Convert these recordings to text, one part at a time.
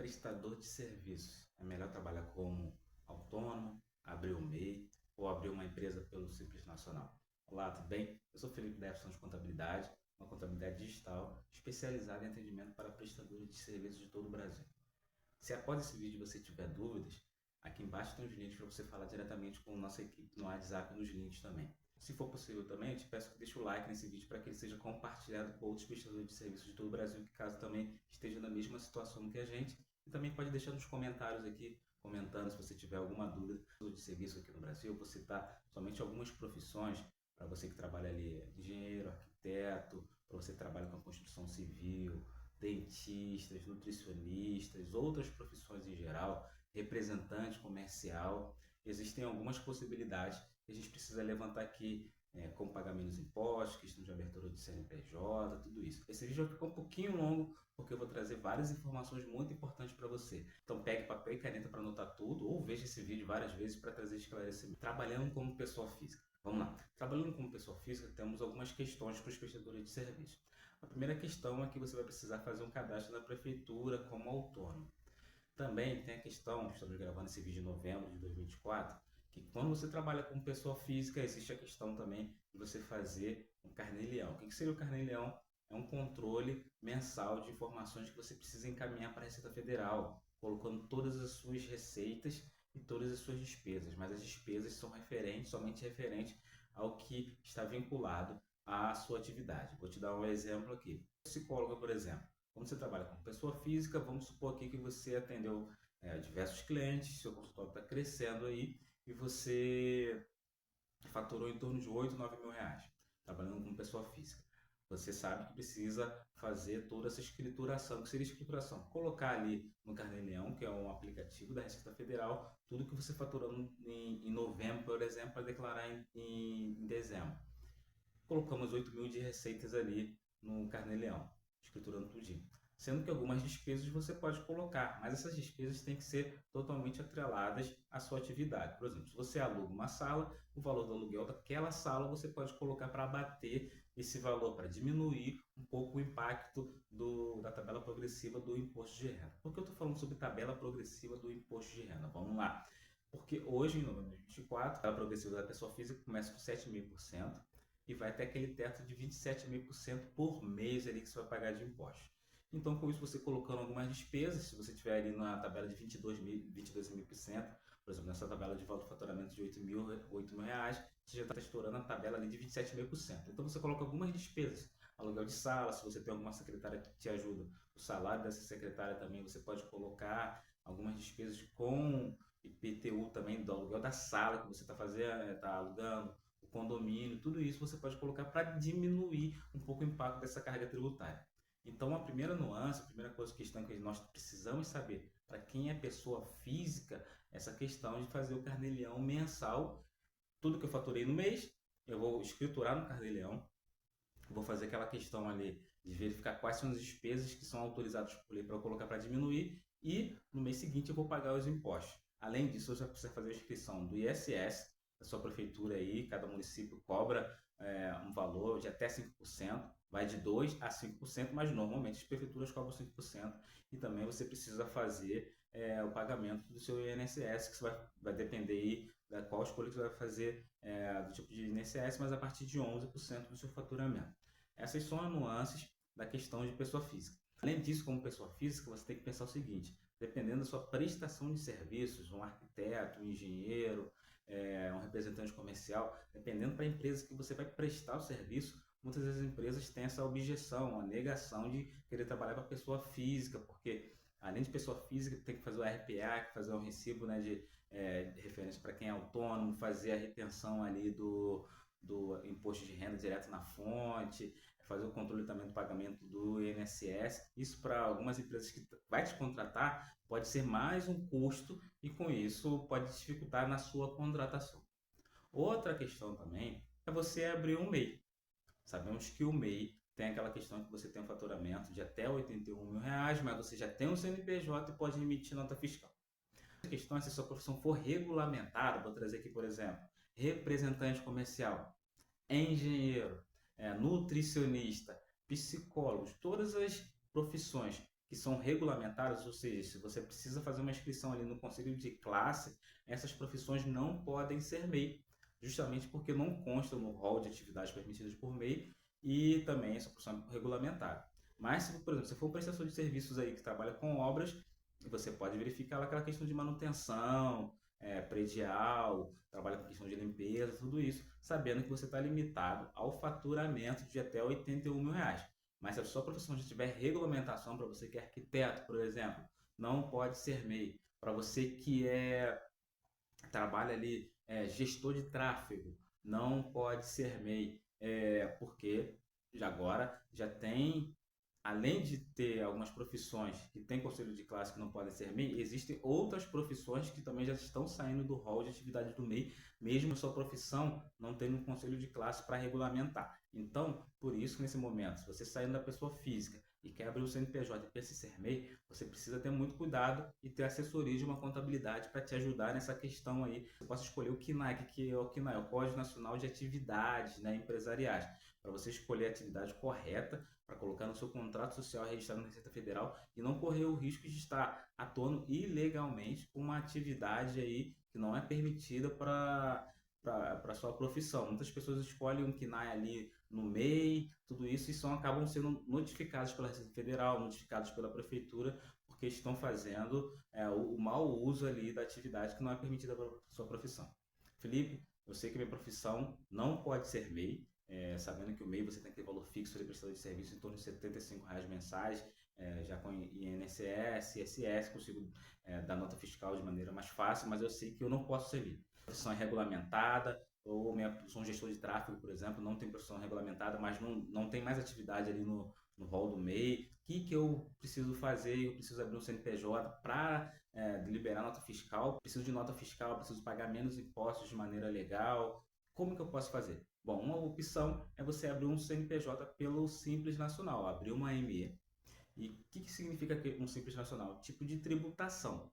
prestador de serviços. É melhor trabalhar como autônomo, abrir um MEI ou abrir uma empresa pelo Simples Nacional. Olá, tudo bem? Eu sou Felipe da Efson de Contabilidade, uma contabilidade digital especializada em atendimento para prestadores de serviços de todo o Brasil. Se após esse vídeo você tiver dúvidas, aqui embaixo tem os links para você falar diretamente com a nossa equipe no WhatsApp e nos links também. Se for possível também, eu te peço que deixe o like nesse vídeo para que ele seja compartilhado com outros prestadores de serviços de todo o Brasil, que caso também esteja na mesma situação que a gente. E também pode deixar nos comentários aqui, comentando se você tiver alguma dúvida de serviço aqui no Brasil. Eu vou citar somente algumas profissões para você que trabalha ali, engenheiro, arquiteto, para você que trabalha com a construção civil, dentistas, nutricionistas, outras profissões em geral, representante comercial. Existem algumas possibilidades que a gente precisa levantar aqui, como pagar menos impostos, questão de abertura de CNPJ, tudo isso. Esse vídeo vai ficar um pouquinho longo, porque eu vou trazer várias informações muito importantes para você. Então pegue papel e caneta para anotar tudo, ou veja esse vídeo várias vezes para trazer esclarecimento. Trabalhando como pessoa física. Vamos lá. Trabalhando como pessoa física, temos algumas questões para os prestadores de serviço. A primeira questão é que você vai precisar fazer um cadastro na prefeitura como autônomo. Também tem a questão, estamos gravando esse vídeo em novembro de 2024, que quando você trabalha como pessoa física, existe a questão também de você fazer um carnê-leão. O que seria o carnê-leão? É um controle mensal de informações que você precisa encaminhar para a Receita Federal, colocando todas as suas receitas e todas as suas despesas, mas as despesas são somente referentes ao que está vinculado à sua atividade. Vou te dar um exemplo aqui. Psicóloga, por exemplo. Quando você trabalha como pessoa física, vamos supor aqui que você atendeu diversos clientes, seu consultório está crescendo aí e você faturou em torno de 8, 9 mil reais, trabalhando como pessoa física. Você sabe que precisa fazer toda essa escrituração. O que seria escrituração? Colocar ali no Carnê-Leão, que é um aplicativo da Receita Federal, tudo que você faturou em novembro, por exemplo, para declarar em dezembro. Colocamos 8 mil de receitas ali no Carnê-Leão, escriturando tudinho. Sendo que algumas despesas você pode colocar, mas essas despesas têm que ser totalmente atreladas à sua atividade. Por exemplo, se você aluga uma sala, o valor do aluguel daquela sala você pode colocar para abater esse valor, para diminuir um pouco o impacto da tabela progressiva do imposto de renda. Por que eu estou falando sobre tabela progressiva do imposto de renda? Vamos lá. Porque hoje, em 2024, a tabela progressiva da pessoa física começa com 7.000% e vai ter aquele teto de 27.000% por mês ali que você vai pagar de impostos. Então, com isso, você colocando algumas despesas, se você tiver ali na tabela de 22.000%, por exemplo, nessa tabela de valor do faturamento de 8 mil reais, você já está estourando a tabela ali de 27.000%. Então, você coloca algumas despesas, aluguel de sala, se você tem alguma secretária que te ajuda, o salário dessa secretária também, você pode colocar algumas despesas com IPTU também, do aluguel da sala que você está fazendo, está alugando, o condomínio, tudo isso você pode colocar para diminuir um pouco o impacto dessa carga tributária. Então, a primeira nuance, a primeira questão que nós precisamos saber para quem é pessoa física, essa questão de fazer o Carnê-Leão mensal. Tudo que eu faturei no mês, eu vou escriturar no Carnê-Leão, vou fazer aquela questão ali de verificar quais são as despesas que são autorizadas por lei para eu colocar para diminuir e no mês seguinte eu vou pagar os impostos. Além disso, eu já preciso fazer a inscrição do ISS, da sua prefeitura aí, cada município cobra um valor de até 5%, vai de 2% a 5%, mas normalmente as prefeituras cobram 5%. E também você precisa fazer o pagamento do seu INSS, que vai depender aí da qual escolha que você vai fazer do tipo de INSS, mas a partir de 11% do seu faturamento. Essas são as nuances da questão de pessoa física. Além disso, como pessoa física, você tem que pensar o seguinte: dependendo da sua prestação de serviços, um arquiteto, um engenheiro, um representante comercial, dependendo para a empresa que você vai prestar o serviço, muitas vezes as empresas têm essa objeção, a negação de querer trabalhar com a pessoa física, porque além de pessoa física, tem que fazer o RPA, que fazer um recibo, né, de referência para quem é autônomo, fazer a retenção ali do imposto de renda direto na fonte, fazer o controle também do pagamento do INSS. Isso para algumas empresas que vai te contratar pode ser mais um custo e com isso pode dificultar na sua contratação. Outra questão também é você abrir um MEI. Sabemos que o MEI tem aquela questão que você tem um faturamento de até 81 mil reais, mas você já tem um CNPJ e pode emitir nota fiscal. A questão é se a sua profissão for regulamentada, vou trazer aqui, por exemplo, representante comercial, engenheiro, nutricionista, psicólogos, todas as profissões que são regulamentadas, ou seja, se você precisa fazer uma inscrição ali no conselho de classe, essas profissões não podem ser MEI, justamente porque não constam no rol de atividades permitidas por MEI e também essa profissão é regulamentada. Mas, se, por exemplo, se for um prestador de serviços aí que trabalha com obras, você pode verificar lá aquela questão de manutenção, predial, trabalha com questão de limpeza, tudo isso, sabendo que você está limitado ao faturamento de até R$ 81.000. Mas se a sua profissão já tiver regulamentação, para você que é arquiteto, por exemplo, não pode ser MEI. Para você que trabalha ali, gestor de tráfego, não pode ser MEI, porque agora já tem, além de ter algumas profissões que têm conselho de classe que não podem ser MEI, existem outras profissões que também já estão saindo do rol de atividade do MEI, mesmo a sua profissão não tendo um conselho de classe para regulamentar. Então, por isso, nesse momento, se você saindo da pessoa física e quer abrir o CNPJ e pensa em ser MEI, você precisa ter muito cuidado e ter assessoria de uma contabilidade para te ajudar nessa questão aí. Você possa escolher o CNAE, que é o CNAE, o Código Nacional de Atividades, né, empresariais, para você escolher a atividade correta, para colocar no seu contrato social registrado na Receita Federal e não correr o risco de estar atuando ilegalmente com uma atividade aí que não é permitida para sua profissão. Muitas pessoas escolhem um KNAI ali no MEI, tudo isso, e acabam sendo notificados pela Receita Federal, notificados pela Prefeitura, porque estão fazendo o mau uso ali da atividade que não é permitida para sua profissão. Felipe, eu sei que minha profissão não pode ser MEI, sabendo que o MEI você tem que ter valor fixo de prestador de serviço em torno de R$ 75 mensais, já com INSS, ISS, consigo dar nota fiscal de maneira mais fácil, mas eu sei que eu não posso ser MEI. A profissão é regulamentada, ou sou um gestor de tráfego, por exemplo, não tem profissão regulamentada, mas não tem mais atividade ali no rol do MEI. O que eu preciso fazer? Eu preciso abrir um CNPJ para liberar nota fiscal, preciso de nota fiscal, preciso pagar menos impostos de maneira legal. Como que eu posso fazer? Bom, uma opção é você abrir um CNPJ pelo Simples Nacional, abrir uma ME. E o que significa um Simples Nacional? Tipo de tributação.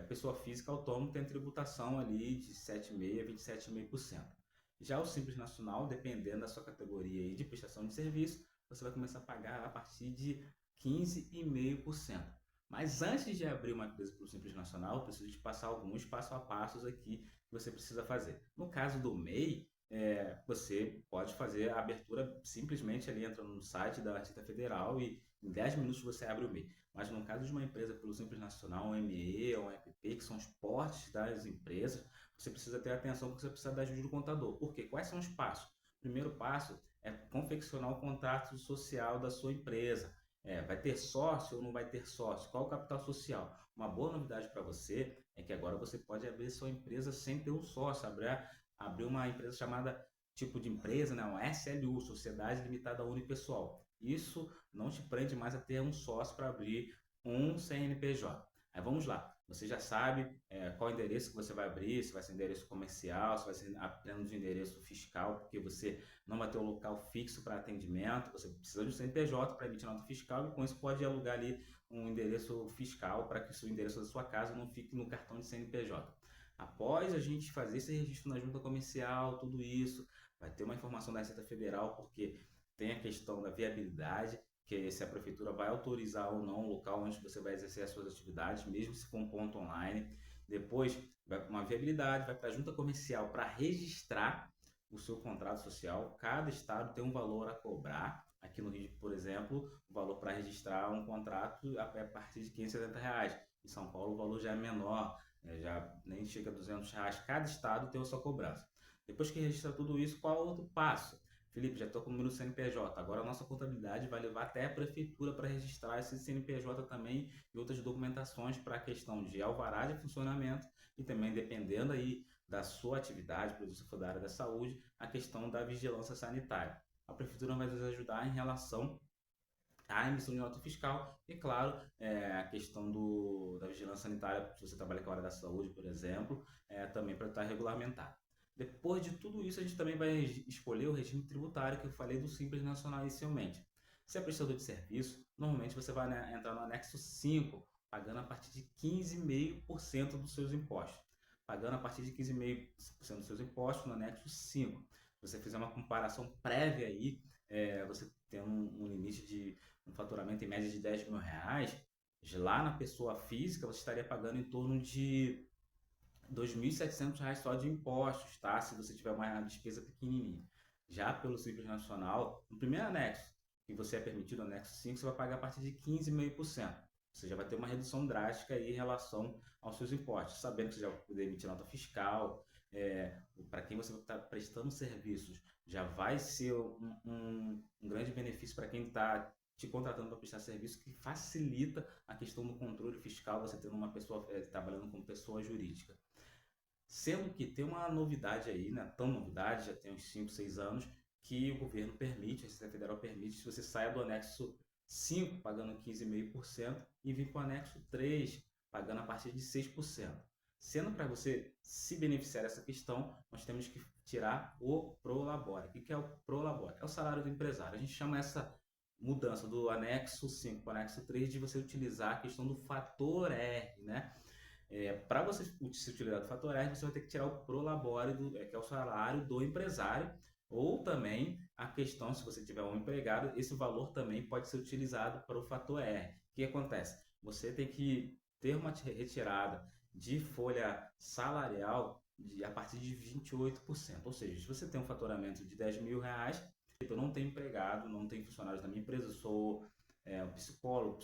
Pessoa física autônoma tem tributação ali de 7,5% a 27,5%. Já o Simples Nacional, dependendo da sua categoria e de prestação de serviço, você vai começar a pagar a partir de 15,5%. Mas antes de abrir uma empresa para o Simples Nacional, eu preciso te passar alguns passo a passos aqui que você precisa fazer. No caso do MEI, você pode fazer a abertura simplesmente ali entrando no site da Receita Federal e em 10 minutos você abre o MEI. Mas no caso de uma empresa pelo Simples Nacional, um ME ou um EPP, que são os portes das empresas, você precisa ter atenção porque você precisa da ajuda do contador. Por quê? Quais são os passos? O primeiro passo é confeccionar o contrato social da sua empresa. Vai ter sócio ou não vai ter sócio? Qual o capital social? Uma boa novidade para você é que agora você pode abrir sua empresa sem ter um sócio, abrir uma empresa chamada tipo de empresa, né, uma SLU, Sociedade Limitada Unipessoal. Isso não te prende mais a ter um sócio para abrir um CNPJ. Aí vamos lá, você já sabe qual endereço que você vai abrir, se vai ser endereço comercial, se vai ser apenas um endereço fiscal, porque você não vai ter um local fixo para atendimento, você precisa de um CNPJ para emitir nota fiscal e com isso pode alugar ali um endereço fiscal para que o endereço da sua casa não fique no cartão de CNPJ. Após a gente fazer esse registro na junta comercial, tudo isso, vai ter uma informação da Receita Federal, porque tem a questão da viabilidade, que é se a prefeitura vai autorizar ou não o local onde você vai exercer as suas atividades, mesmo se for um ponto online. Depois, vai para uma viabilidade, vai para a junta comercial para registrar o seu contrato social. Cada estado tem um valor a cobrar. Aqui no Rio, por exemplo, o valor para registrar um contrato é a partir de R$ 570. Em São Paulo, o valor já é menor, já nem chega a R$ 200. Cada estado tem a sua cobrança. Depois que registra tudo isso, qual é o outro passo? Felipe, já estou com o número do CNPJ. Agora a nossa contabilidade vai levar até a prefeitura para registrar esse CNPJ também e outras documentações para a questão de alvará de funcionamento e também, dependendo aí da sua atividade, por exemplo, se for da área da saúde, a questão da vigilância sanitária. A prefeitura vai nos ajudar em relação à emissão de nota fiscal e, claro, a questão da vigilância sanitária, se você trabalha com a área da saúde, por exemplo, também para estar regulamentado. Depois de tudo isso, a gente também vai escolher o regime tributário que eu falei do Simples Nacional inicialmente. Se é prestador de serviço, normalmente você vai entrar no anexo 5, pagando a partir de 15,5% dos seus impostos. Pagando a partir de 15,5% dos seus impostos no anexo 5. Se você fizer uma comparação prévia aí, você tem um limite de um faturamento em média de R$ 10.000, lá na pessoa física você estaria pagando em torno de R$ 2.700 só de impostos, tá? Se você tiver uma despesa pequenininha. Já pelo Simples Nacional, no primeiro anexo, que você é permitido, anexo 5, você vai pagar a partir de 15,5%. Você já vai ter uma redução drástica aí em relação aos seus impostos, sabendo que você já vai poder emitir nota fiscal, para quem você está prestando serviços, já vai ser um grande benefício para quem está te contratando para prestar serviço, que facilita a questão do controle fiscal, você tendo uma pessoa trabalhando como pessoa jurídica. Sendo que tem uma novidade aí, né? Tão novidade, já tem uns 5, 6 anos, que o governo permite, a Receita Federal permite, que você saia do anexo 5 pagando 15,5% e vir para o anexo 3 pagando a partir de 6%. Sendo para você se beneficiar dessa questão, nós temos que tirar o Prolabore. O que é o Prolabore? É o salário do empresário. A gente chama essa mudança do anexo 5 para o anexo 3 de você utilizar a questão do fator R, né? Para você se utilizar do fator R, você vai ter que tirar o Prolabore, que é o salário do empresário, ou também a questão, se você tiver um empregado, esse valor também pode ser utilizado para o fator R. O que acontece? Você tem que ter uma retirada de folha salarial a partir de 28%. Ou seja, se você tem um faturamento de R$ 10.000, eu não tenho empregado, não tenho funcionários da minha empresa, eu sou um psicólogo,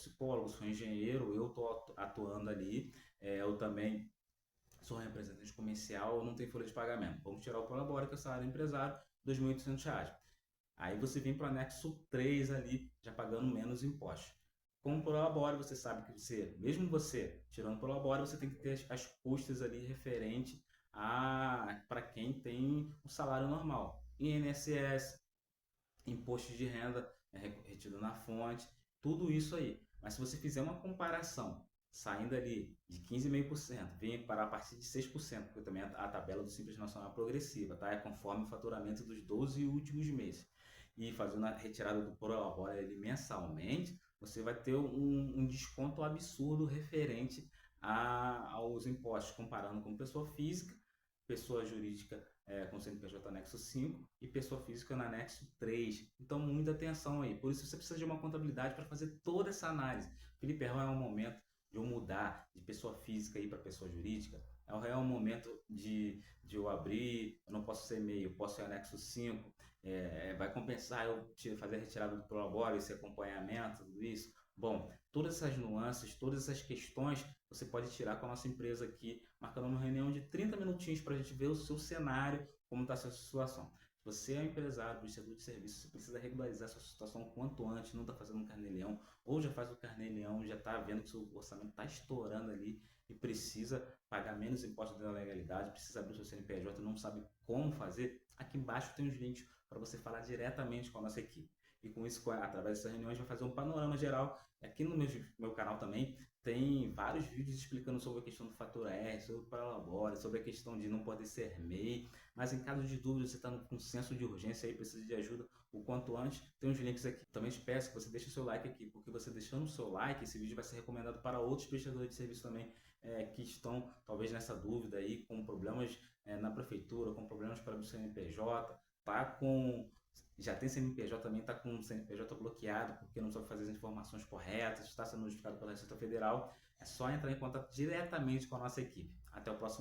sou engenheiro, eu estou atuando ali, eu também sou representante comercial, eu não tenho folha de pagamento. Vamos tirar o Prolabore, que é o salário do empresário, R$ 2.800. Aí você vem para o anexo 3 ali, já pagando menos impostos. Com o Prolabore, você sabe que você, mesmo você tirando o Prolabore, você tem que ter as custas ali referente para quem tem um salário normal. INSS, imposto de renda retido na fonte, tudo isso aí. Mas se você fizer uma comparação, saindo ali de 15,5%, vem para a partir de 6%, porque também a tabela do Simples Nacional é progressiva, tá? É conforme o faturamento dos 12 últimos meses. E fazendo a retirada do Prolabore ali mensalmente, você vai ter um desconto absurdo referente aos impostos, comparando com pessoa física, pessoa jurídica com CNPJ anexo 5 e pessoa física no anexo 3. Então, muita atenção aí. Por isso, você precisa de uma contabilidade para fazer toda essa análise. Felipe, é um momento de eu mudar de pessoa física para pessoa jurídica. É um momento de eu abrir, eu não posso ser MEI, eu posso ser anexo 5. Vai compensar eu fazer a retirada do Prolabore, esse acompanhamento, tudo isso? Bom, todas essas nuances, todas essas questões, você pode tirar com a nossa empresa aqui, marcando uma reunião de 30 minutinhos para a gente ver o seu cenário, como está a sua situação. Se você é um empresário, prestador de serviço, você precisa regularizar a sua situação o quanto antes, não está fazendo um carnê-leão, ou já faz o carnê-leão, já está vendo que o seu orçamento está estourando ali e precisa pagar menos impostos da legalidade, precisa abrir o seu CNPJ, não sabe como fazer, aqui embaixo tem os links para você falar diretamente com a nossa equipe. E com isso, através dessas reuniões, vai fazer um panorama geral. Aqui no meu canal também tem vários vídeos explicando sobre a questão do fator R, sobre o Prolabore, sobre a questão de não poder ser MEI. Mas em caso de dúvida, você está com senso de urgência aí, precisa de ajuda o quanto antes, tem os links aqui. Também te peço que você deixe o seu like aqui, porque você deixando o seu like, esse vídeo vai ser recomendado para outros prestadores de serviço também que estão talvez nessa dúvida aí, com problemas na prefeitura, com problemas para o CNPJ, já tem CNPJ também, está com o CNPJ bloqueado porque não sabe fazer as informações corretas, está sendo notificado pela Receita Federal. É só entrar em contato diretamente com a nossa equipe. Até o próximo